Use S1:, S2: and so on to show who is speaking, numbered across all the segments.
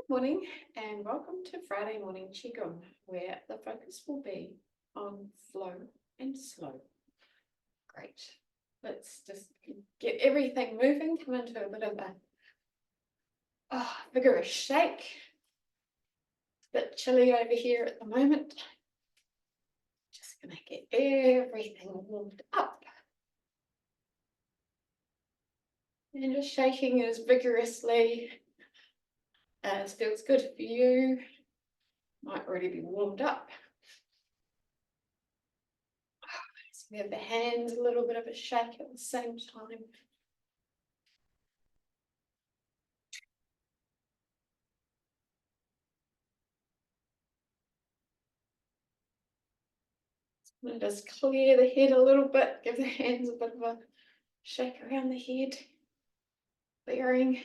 S1: Morning and welcome to Friday morning Qigong, where the focus will be on flow and slow. Great. Let's just get everything moving, come into a bit of a vigorous shake. It's a bit chilly over here at the moment. Just going to get everything warmed up. And just shaking as vigorously as feels good for you. Might already be warmed up. So we have the hands, a little bit of a shake at the same time. And just clear the head a little bit, give the hands a bit of a shake around the head, clearing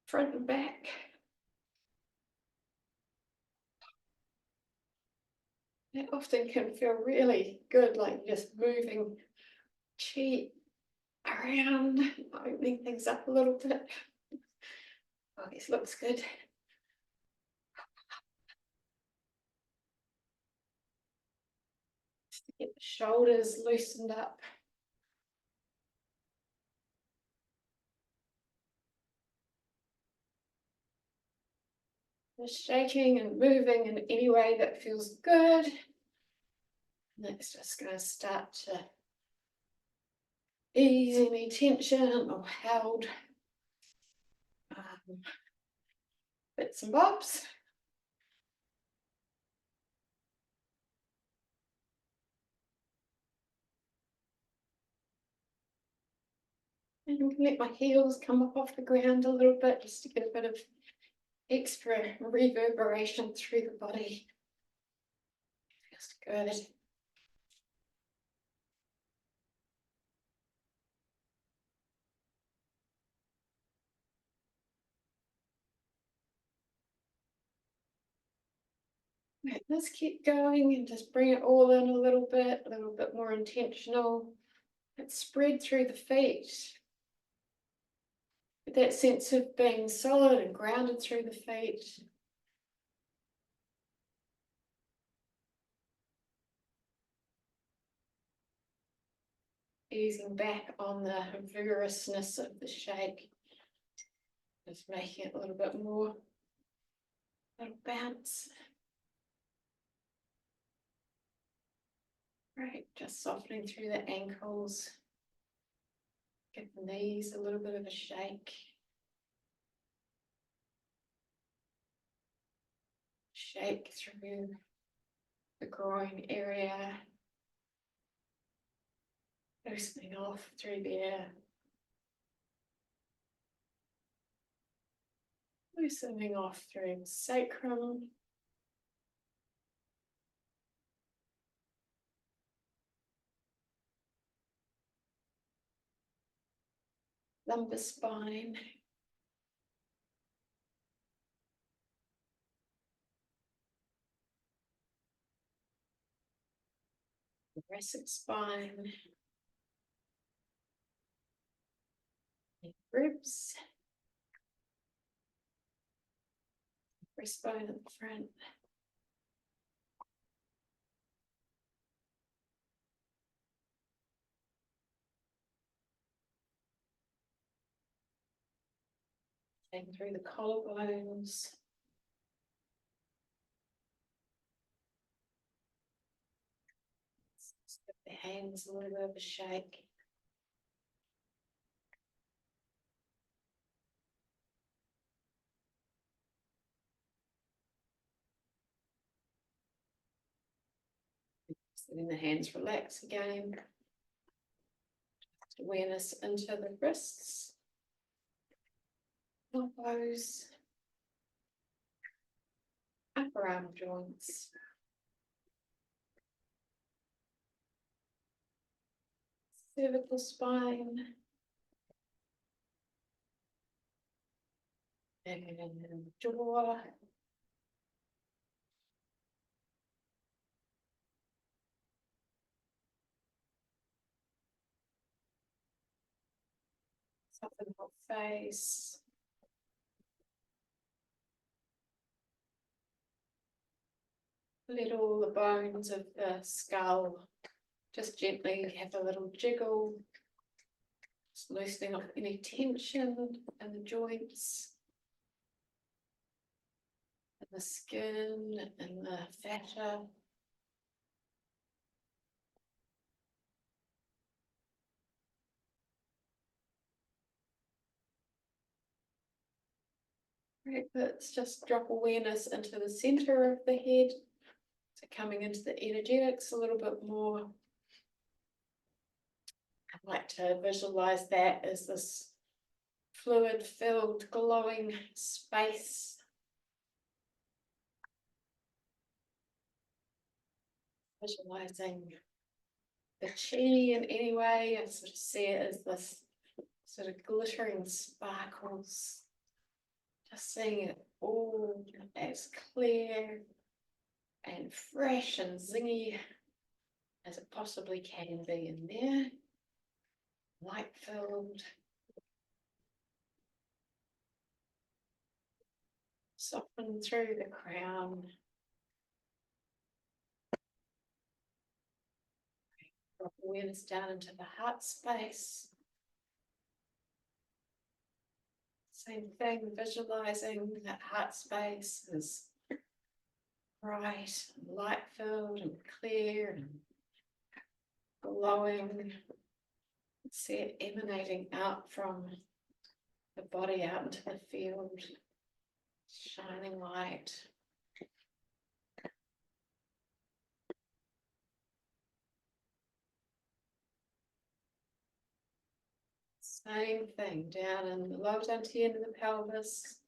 S1: front and back. It often can feel really good, like just moving chi around, opening things up a little bit. Oh, this looks good. Just to get the shoulders loosened up. Just shaking and moving in any way that feels good. And it's just going to start to ease any tension or held bits and bobs. And let my heels come up off the ground a little bit just to get a bit of extra reverberation through the body. Feels good. Right, let's keep going and just bring it all in a little bit more intentional. Let's spread through the feet. With that sense of being solid and grounded through the feet. Easing back on the vigorousness of the shake. Just making it a little bit more, little bounce. Right, just softening through the ankles. Give the knees a little bit of a shake. Shake through the groin area. Loosening off through there. Loosening off through the sacrum. Lumbar spine. Thoracic spine. Ribs. Breastbone at the front. Taking through the collarbones. Just give the hands a little bit of a shake. Just letting the hands relax again. Just awareness into the wrists, elbows, upper arm joints. Cervical spine. And jaw. Soften the whole face. Let all the bones of the skull just gently have a little jiggle, just loosening off any tension in the joints, in the skin, and the fascia. Right, let's just drop awareness into the center of the head. So coming into the energetics a little bit more. I'd like to visualize that as this fluid-filled, glowing space. Visualizing the chi in any way. I sort of see it as this sort of glittering sparkles. Just seeing it all as clear and fresh and zingy as it possibly can be in there. Light filled. Soften through the crown. Drop awareness down into the heart space. Same thing, visualizing that heart space is bright, and light filled and clear and glowing. See it emanating out from the body out into the field, shining light. Same thing, down in the lower dantian of the pelvis.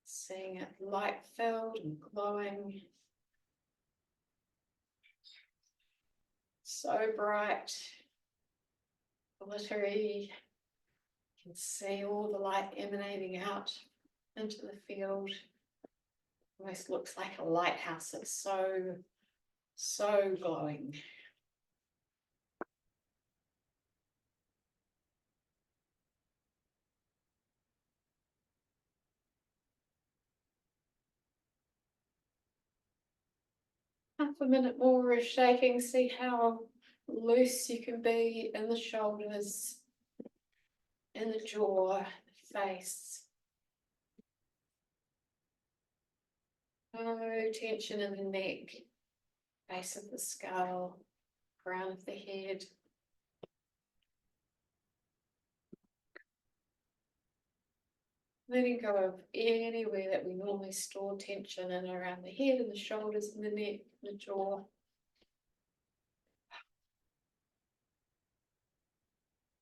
S1: Seeing it light filled and glowing. So bright, glittery. You can see all the light emanating out into the field. Almost looks like a lighthouse. It's so glowing. Half a minute more of shaking. See how loose you can be in the shoulders, in the jaw, the face. No tension in the neck, base of the skull, crown of the head. Letting go of anywhere that we normally store tension in, around the head and the shoulders and the neck, the jaw.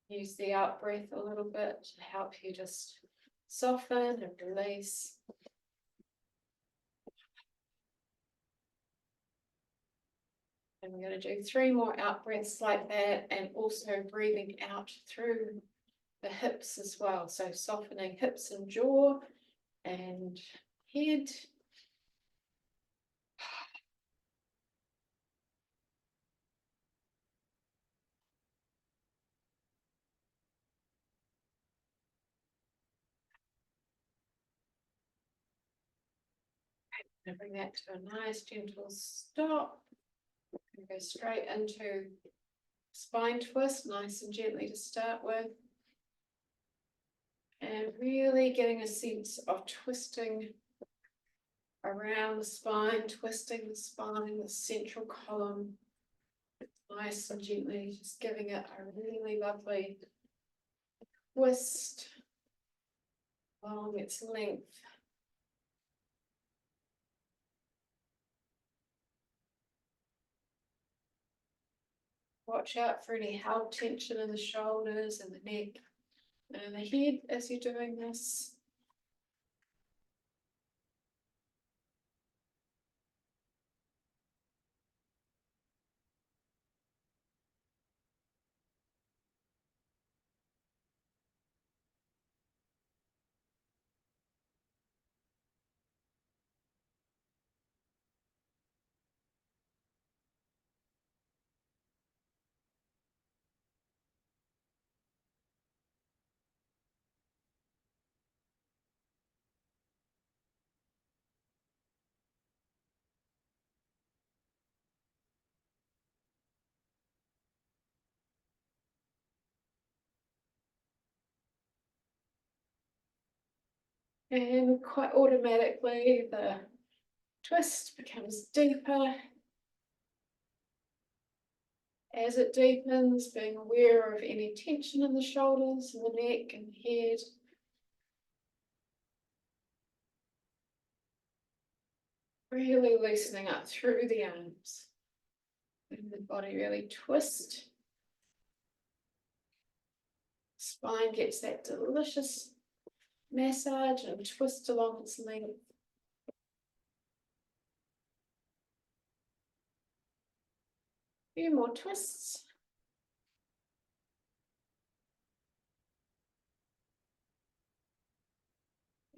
S1: Use the out breath a little bit to help you just soften and release. And we're going to do 3 more out breaths like that, and also breathing out through the hips as well. So softening hips and jaw and head. And bring that to a nice gentle stop. And go straight into spine twist, nice and gently to start with. And really getting a sense of twisting around the spine, twisting the spine, the central column. Nice and gently, just giving it a really lovely twist along its length. Watch out for any held tension in the shoulders and the neck and the head as you're doing this. And quite automatically, the twist becomes deeper. As it deepens, being aware of any tension in the shoulders and the neck and the head. Really loosening up through the arms. And the body really twist. Spine gets that delicious massage and twist along its length. A few more twists.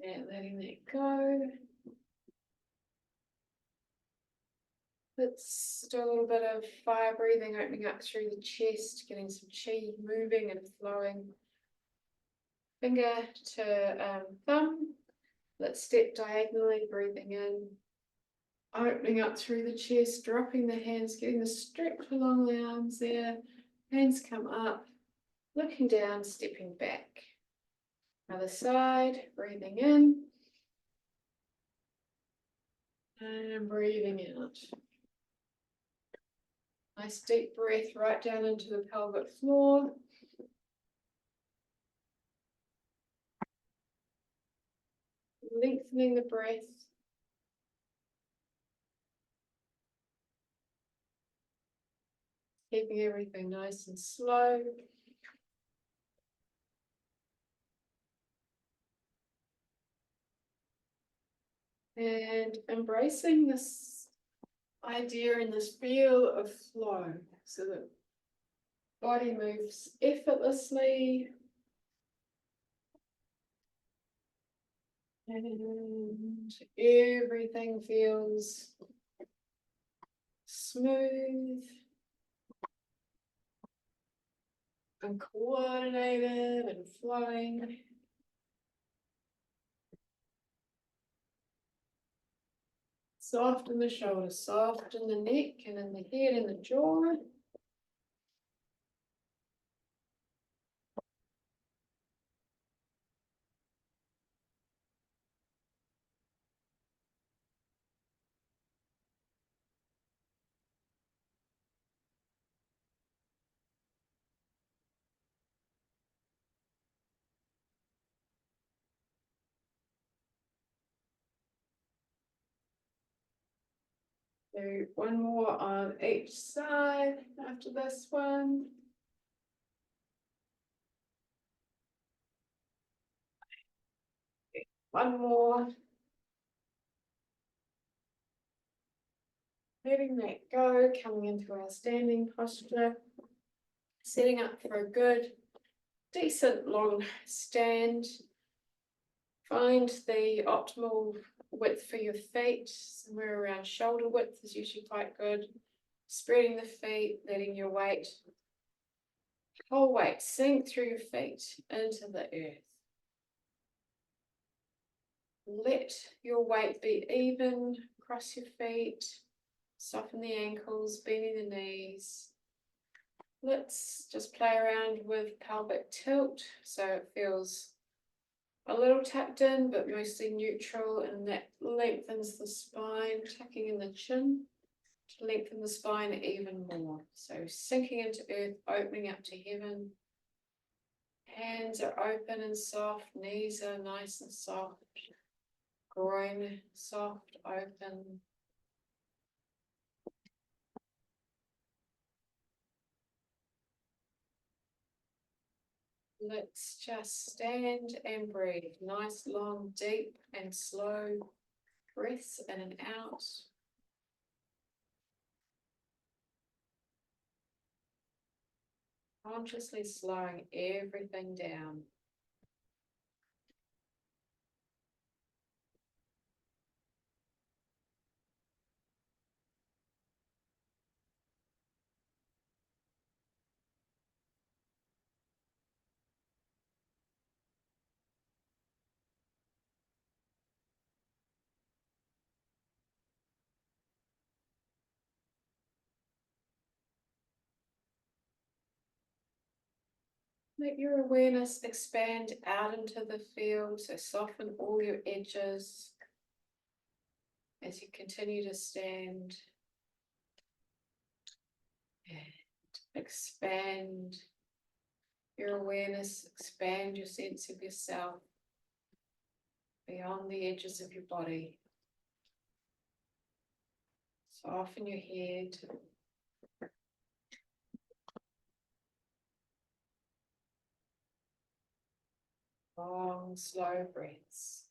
S1: And letting that go. Let's do a little bit of fire breathing, opening up through the chest, getting some chi moving and flowing. Finger to thumb. Let's step diagonally, breathing in, opening up through the chest, dropping the hands, getting the stretch along the arms there. Hands come up, looking down, stepping back. Other side, breathing in and breathing out. Nice deep breath right down into the pelvic floor. Lengthening the breath. Keeping everything nice and slow. And embracing this idea and this feel of flow, so that body moves effortlessly. And everything feels smooth and coordinated and flowing. Soft in the shoulders, soft in the neck and in the head and the jaw. Do one more on each side after this one. One more. Letting that go, coming into our standing posture. Setting up for a good, decent long stand. Find the optimal width for your feet. Somewhere around shoulder width is usually quite good. Spreading the feet, letting your weight, whole weight, sink through your feet into the earth. Let your weight be even across your feet. Soften the ankles, bending the knees. Let's just play around with pelvic tilt so it feels a little tucked in, but mostly neutral, and that lengthens the spine, tucking in the chin to lengthen the spine even more. So sinking into earth, opening up to heaven. Hands are open and soft, knees are nice and soft, groin soft, open. Let's just stand and breathe. Nice, long, deep and slow breaths in and out. Consciously slowing everything down. Let your awareness expand out into the field, so soften all your edges as you continue to stand and expand your awareness, expand your sense of yourself beyond the edges of your body. Soften your head. Long, slow breaths.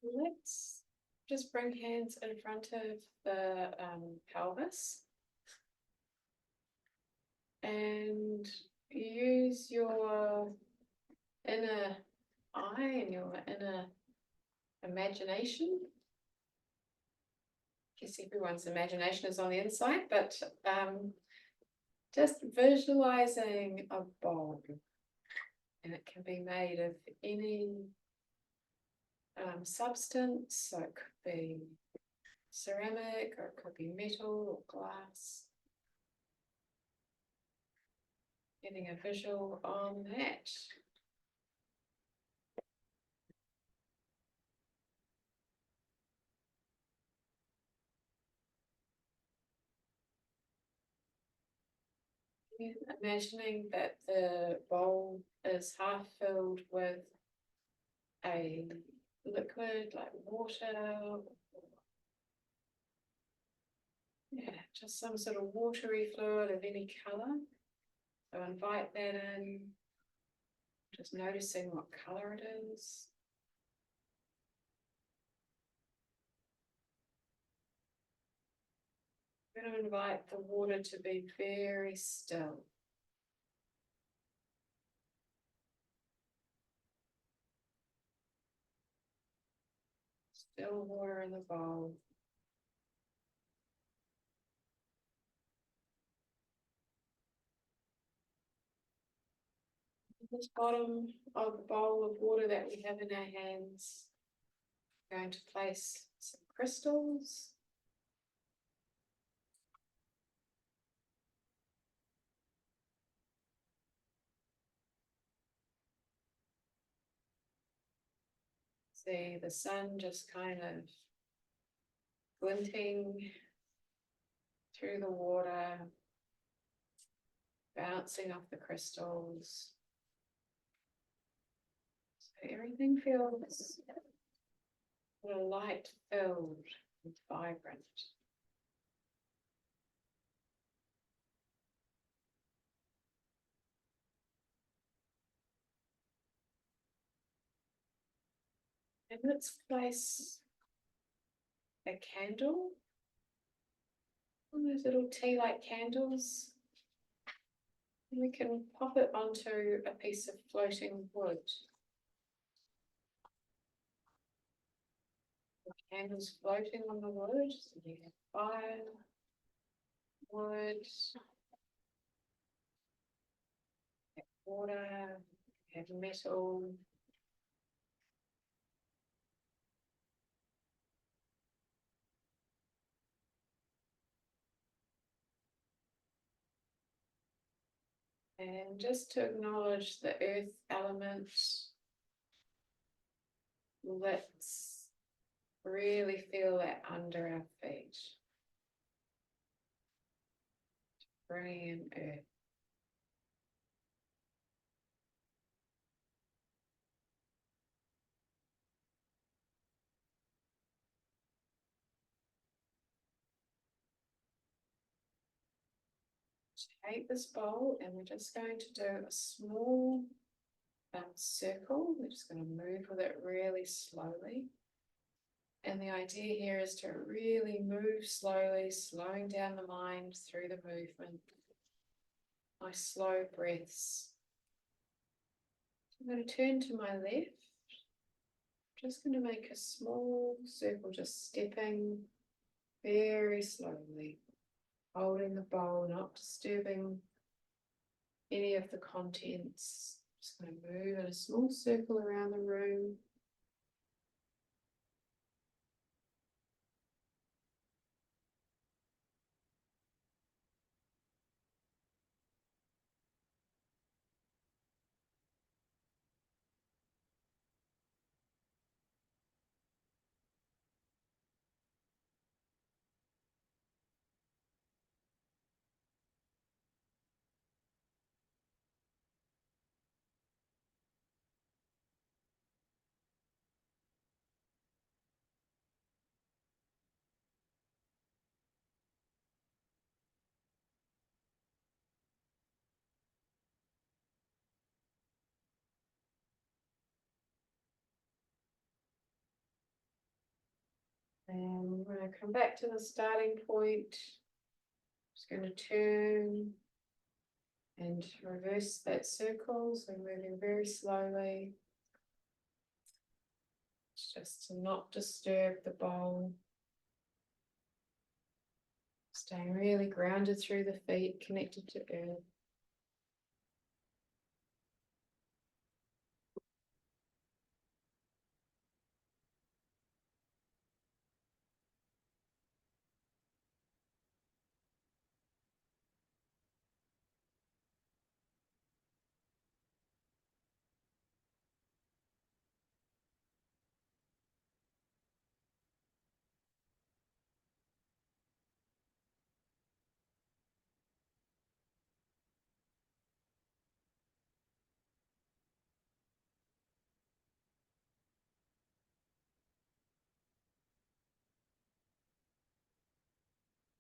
S1: Let's just bring hands in front of the pelvis and use your inner eye and your inner imagination. I guess everyone's imagination is on the inside, but just visualizing a bowl, and it can be made of any substance, so it could be ceramic or it could be metal or glass. Getting a visual on that. Imagining that the bowl is half filled with a liquid like water. Yeah, just some sort of watery fluid of any color. So invite that in, just noticing what color it is. I'm going to invite the water to be very still. Still water in the bowl. This bottom of the bowl of water that we have in our hands, we're going to place some crystals. See the sun just kind of glinting through the water, bouncing off the crystals. So everything feels light filled and vibrant. And let's place a candle, one of those little tea-light candles. We can pop it onto a piece of floating wood. The candle's floating on the wood, so you have fire, wood, water, have metal. And just to acknowledge the earth element, let's really feel that under our feet. Bring in earth. Take this bowl and we're just going to do a small circle. We're just going to move with it really slowly. And the idea here is to really move slowly, slowing down the mind through the movement. Nice slow breaths. I'm going to turn to my left. I'm just going to make a small circle, just stepping very slowly, holding the bowl, not disturbing any of the contents. Just going to move in a small circle around the room. And we're going to come back to the starting point. Just going to turn and reverse that circle. So moving very slowly. It's just to not disturb the bowl. Staying really grounded through the feet, connected to earth.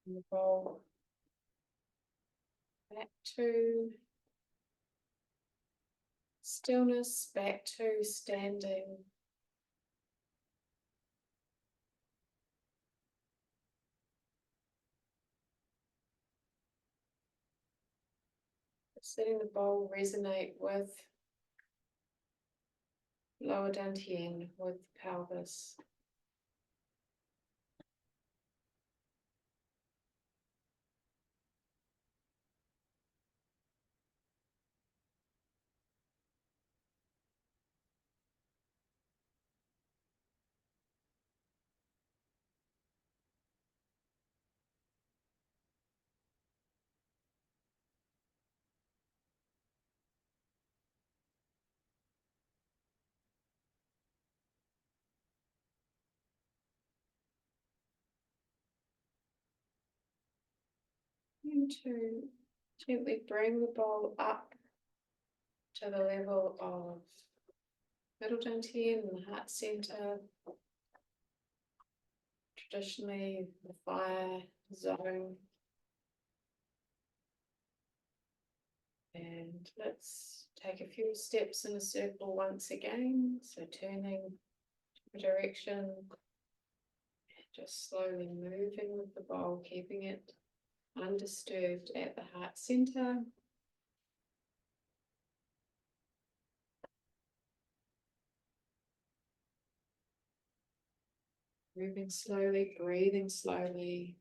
S1: And the bowl back to stillness, back to standing. Letting the bowl resonate with lower dantian, with the pelvis. going to gently bring the bowl up to the level of middle dantian and the heart center. Traditionally, the fire zone. And let's take a few steps in a circle once again. So turning to direction, just slowly moving with the bowl, keeping it undisturbed at the heart center. Moving slowly, breathing slowly.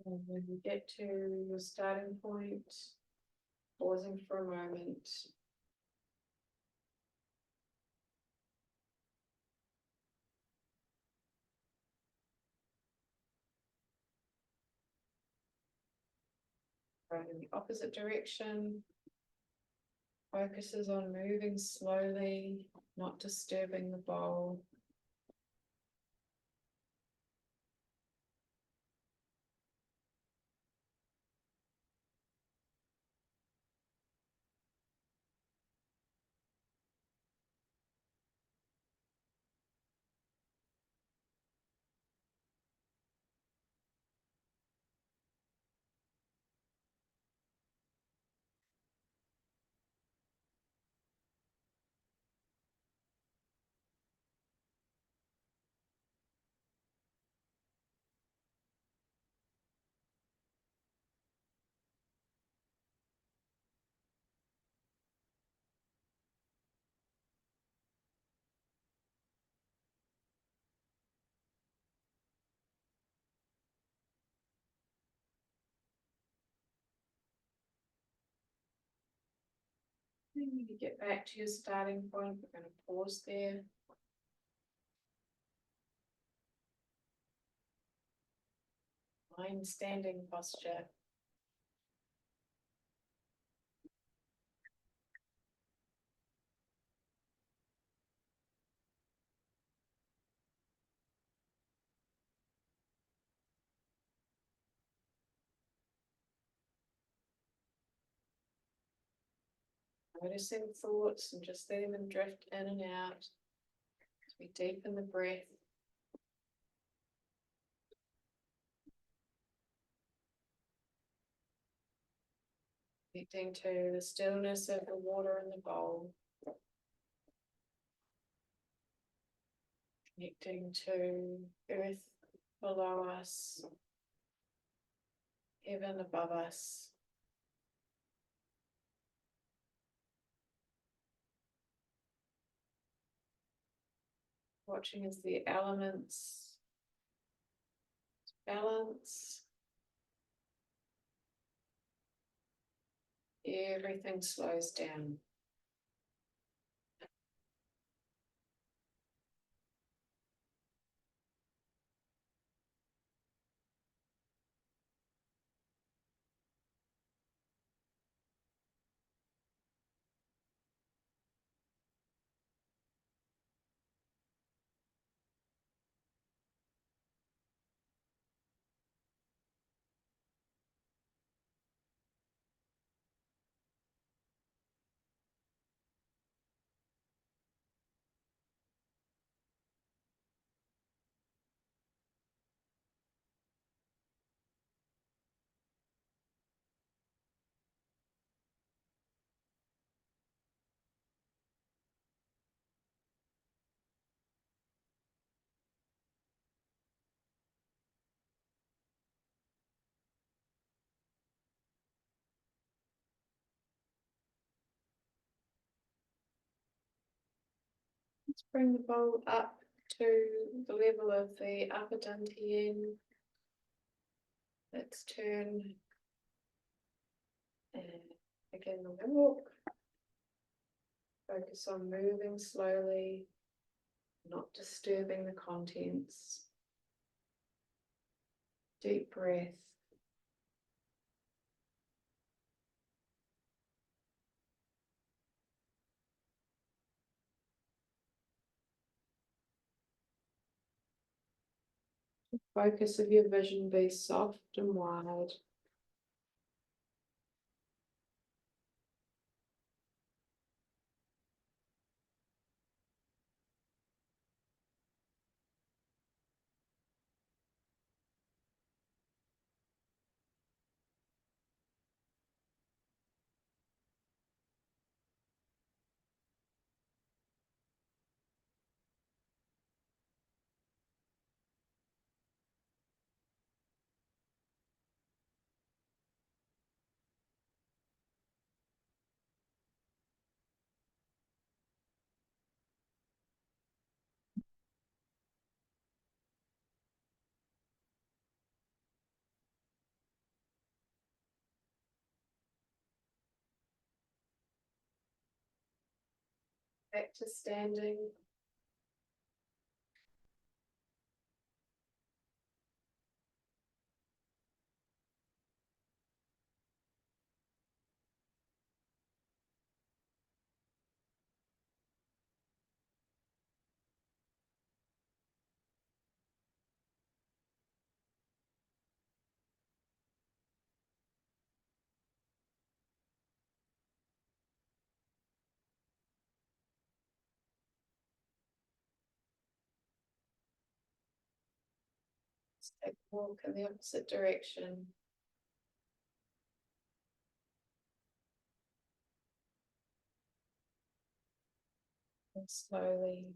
S1: And when you get to your starting point, pausing for a moment. Right in the opposite direction. Focuses on moving slowly, not disturbing the bowl. Then when you get back to your starting point, we're going to pause there. Lying standing posture. Noticing thoughts and just letting them drift in and out as we deepen the breath. Connecting to the stillness of the water in the bowl. Connecting to earth below us, heaven above us. Watching as the elements balance. Everything slows down. Let's bring the bowl up to the level of the upper dantian. Let's turn and begin the walk. Focus on moving slowly, not disturbing the contents. Deep breath. Focus of your vision be soft and wide. Back to standing. Let's take a walk in the opposite direction. And slowly,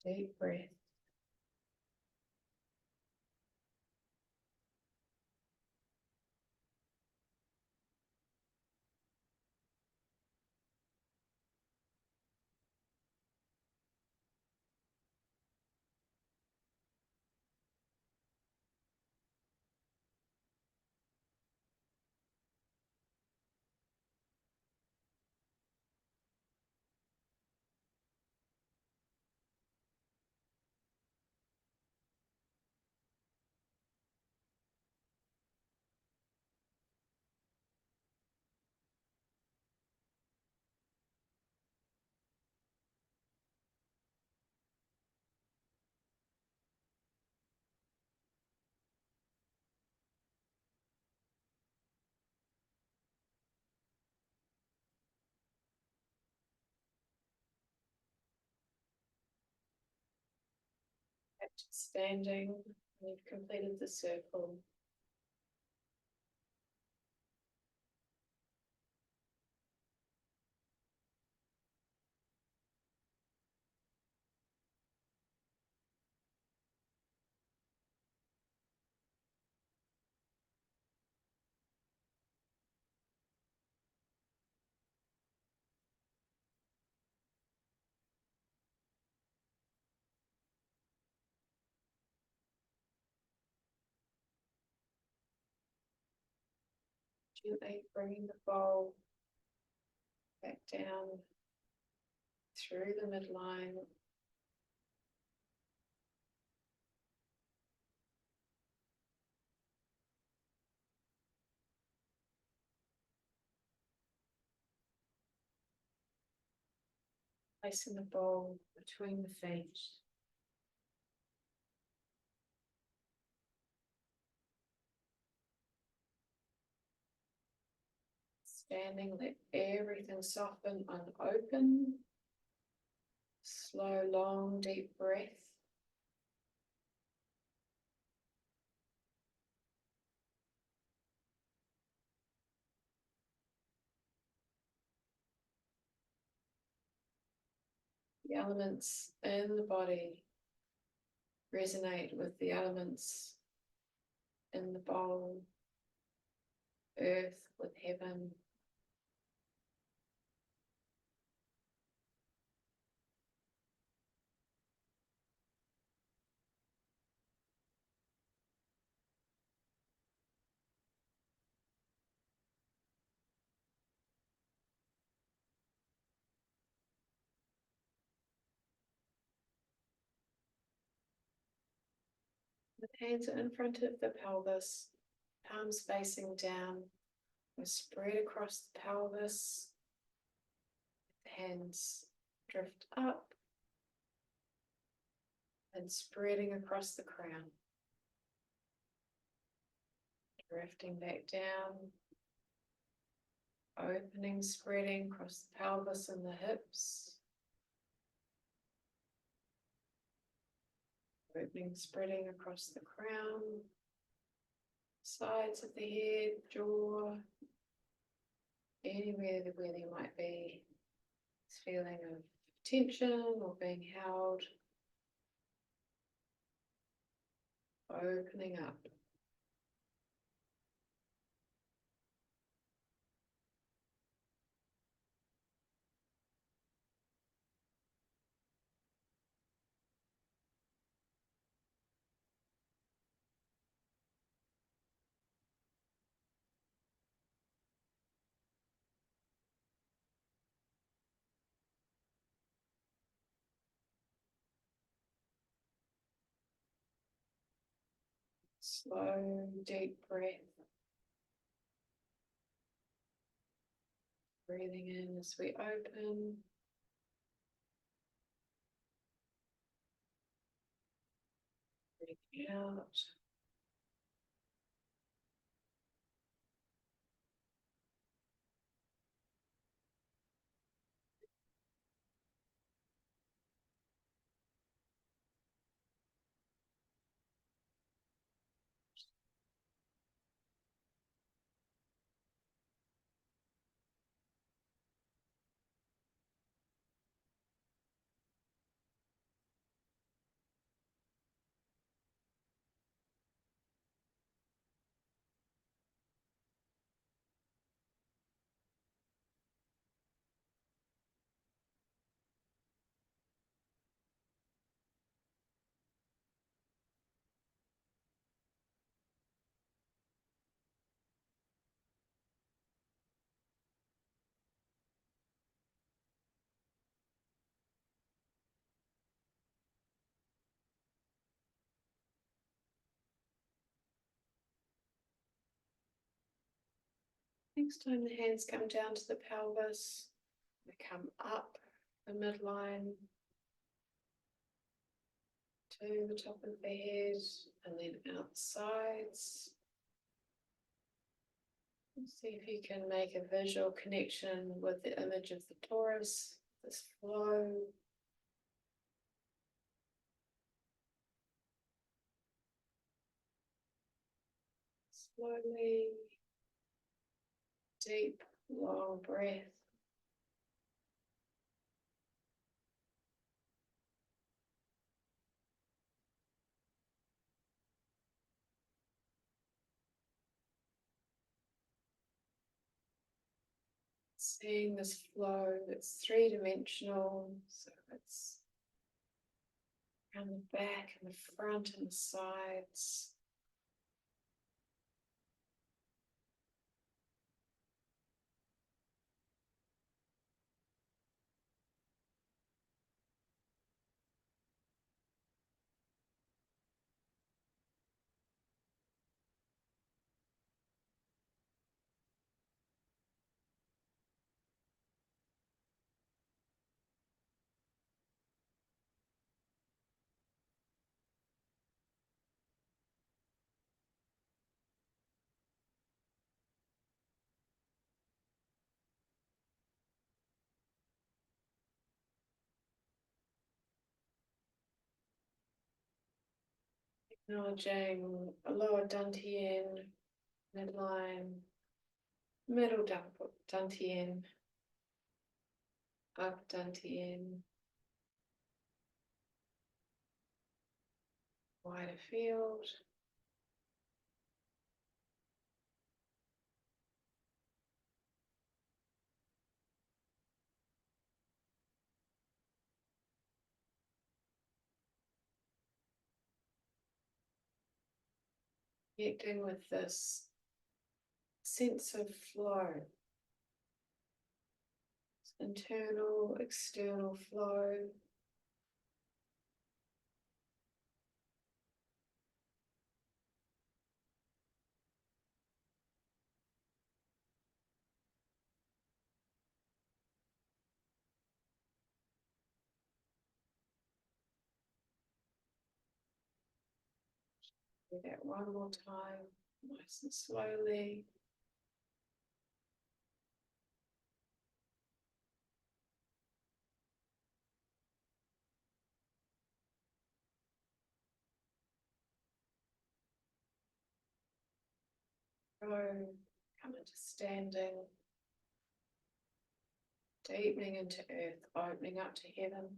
S1: deep breath. Back to standing. You've completed the circle. Gently bringing the bowl back down through the midline. Placing the bowl between the feet. Standing, let everything soften and open. Slow, long, deep breath. The elements in the body resonate with the elements in the bowl. Earth with heaven. Hands are in front of the pelvis, palms facing down. We spread across the pelvis. Hands drift up and spreading across the crown. Drifting back down. Opening, spreading across the pelvis and the hips. Opening, spreading across the crown, sides of the head, jaw, anywhere where there might be this feeling of tension or being held. Opening up. Slow, deep breath. Breathing in as we open. Breathing out. Next time the hands come down to the pelvis, they come up the midline to the top of the head and then out the sides. See if you can make a visual connection with the image of the torus, this flow. Slowly, deep, long breath. Seeing this flow that's three-dimensional, so it's around the back and the front and the sides. Acknowledging a lower dantian, midline, middle dantian, up dantian, wider field. Connecting with this sense of flow, internal, external flow. Do that one more time, nice and slowly. Go, come into standing, deepening into earth, opening up to heaven,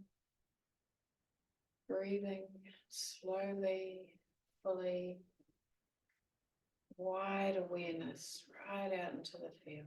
S1: breathing slowly, fully, wide awareness right out into the field.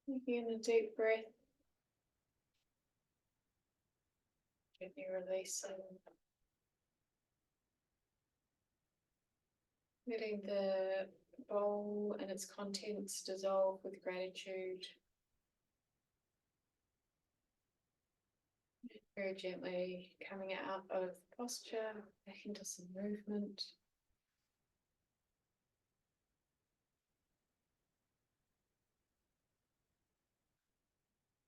S1: Taking a deep breath, gently releasing, letting the bowl and its contents dissolve with gratitude. Very gently coming out of posture, back into some movement.